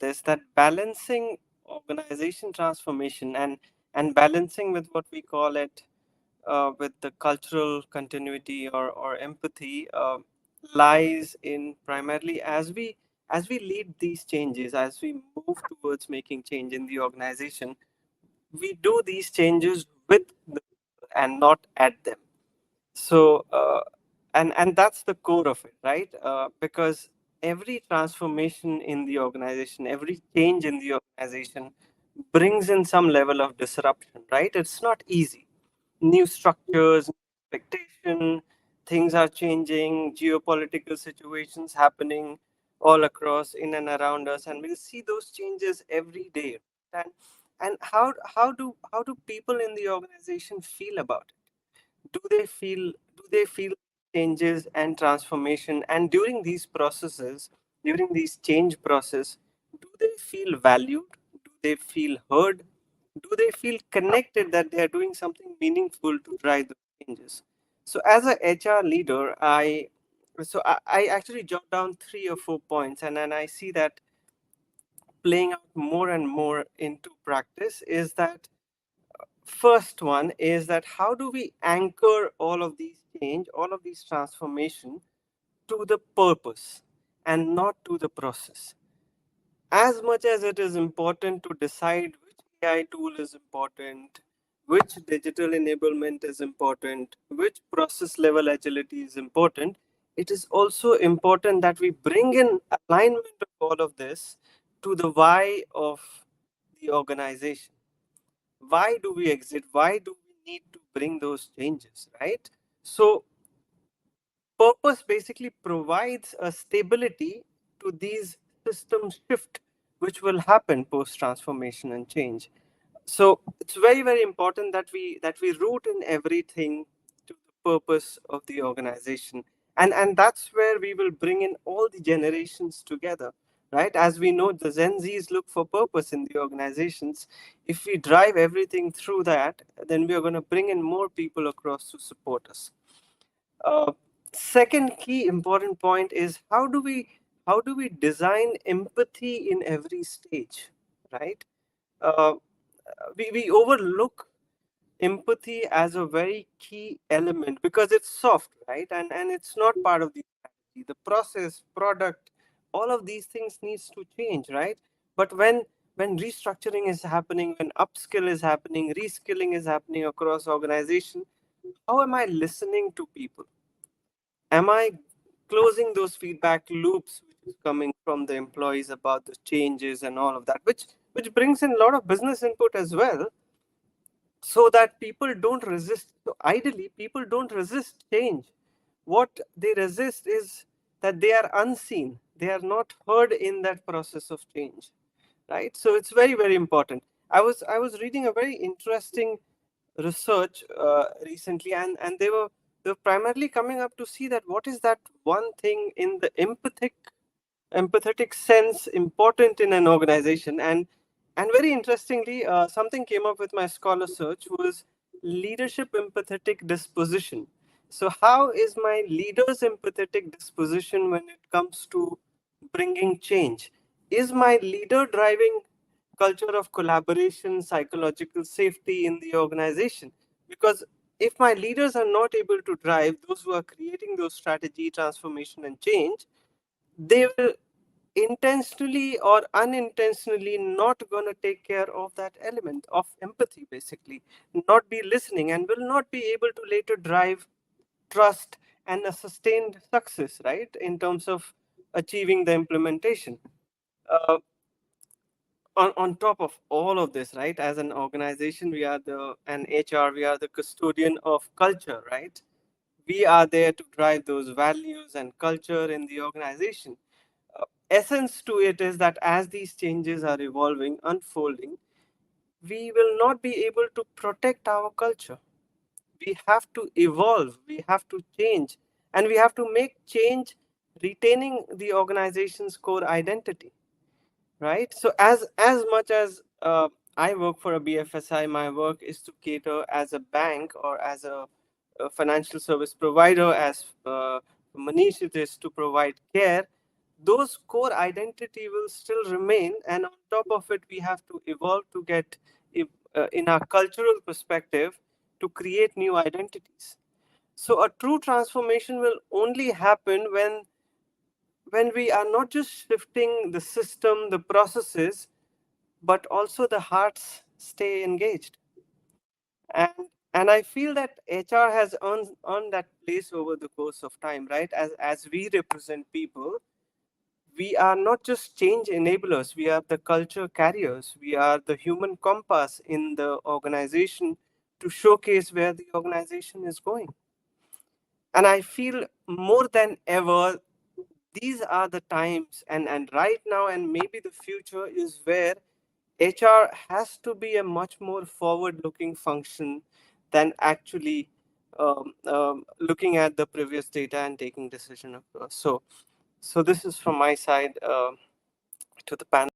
this, that balancing organization transformation and balancing with what we call it with the cultural continuity or empathy lies in primarily as we lead these changes, as we move towards making change in the organization, we do these changes with the and not at them. So and that's the core of it, right? Because every transformation in the organization, every change in the organization brings in some level of disruption, right? It's not easy. New structures, expectation, things are changing, geopolitical situations happening all across in and around us, and we'll see those changes every day. And how do people in the organization feel about it? Do they feel changes and transformation, and during these change process, do they feel valued, do they feel heard, do they feel connected, that they are doing something meaningful to drive those changes? So as a HR leader, I actually jot down 3 or 4 points, and then I see that playing out more and more into practice is that first one is that how do we anchor all of these change, all of these transformation to the purpose and not to the process? As much as it is important to decide which AI tool is important, which digital enablement is important, which process level agility is important, it is also important that we bring in alignment of all of this to the why of the organization. Why do we exit? Why do we need to bring those changes, right? So purpose basically provides a stability to these system shift which will happen post transformation and change. So it's very, very important that we root in everything to the purpose of the organization, and that's where we will bring in all the generations together, right? As we know, the Gen Zs look for purpose in the organizations. If we drive everything through that, then we are going to bring in more people across to support us. uh, Second key important point is how do we design empathy in every stage, right? uh, we overlook empathy as a very key element because it's soft, right? And it's not part of the strategy, the process, product, all of these things needs to change, right? But when restructuring is happening, when upskill is happening, reskilling is happening across organization, how am I listening to people? Am I closing those feedback loops which is coming from the employees about the changes and all of that, which brings in a lot of business input as well, so that people don't resist. So ideally, people don't resist change. What they resist is that they are unseen. They are not heard in that process of change, right? So it's very, very important. I was reading a very interesting research recently, and they were primarily coming up to see that what is that one thing in the empathetic sense important in an organization. And very interestingly, something came up with my scholar search was leadership empathetic disposition. So how is my leader's empathetic disposition when it comes to bringing change? Is my leader driving culture of collaboration, psychological safety in the organization? Because if my leaders are not able to drive, those who are creating those strategy, transformation, and change, they will intentionally or unintentionally not going to take care of that element of empathy, basically not be listening, and will not be able to later drive trust and a sustained success, right, in terms of achieving the implementation. uh, on top of all of this, right, as an organization, we are the an HR, we are the custodian of culture, right? We are there to drive those values and culture in the organization. Essence to it is that as these changes are evolving, unfolding, we will not be able to protect our culture. We have to evolve, we have to change, and we have to make change retaining the organization's core identity, right? So as much as I work for a BFSI, my work is to cater as a bank or as a financial service provider, as Manish it is to provide care. those core identity will still remain, and on top of it we have to evolve to get in our cultural perspective to create new identities. So a true transformation will only happen when we are not just shifting the system, the processes, but also the hearts stay engaged. And I feel that HR has earned that place over the course of time, right? As we represent people, we are not just change enablers, we are the culture carriers, we are the human compass in the organization to showcase where the organization is going. And I feel more than ever, these are the times, and right now, and maybe the future is where HR has to be a much more forward looking function than actually looking at the previous data and taking decision across. So this is from my side to the panel.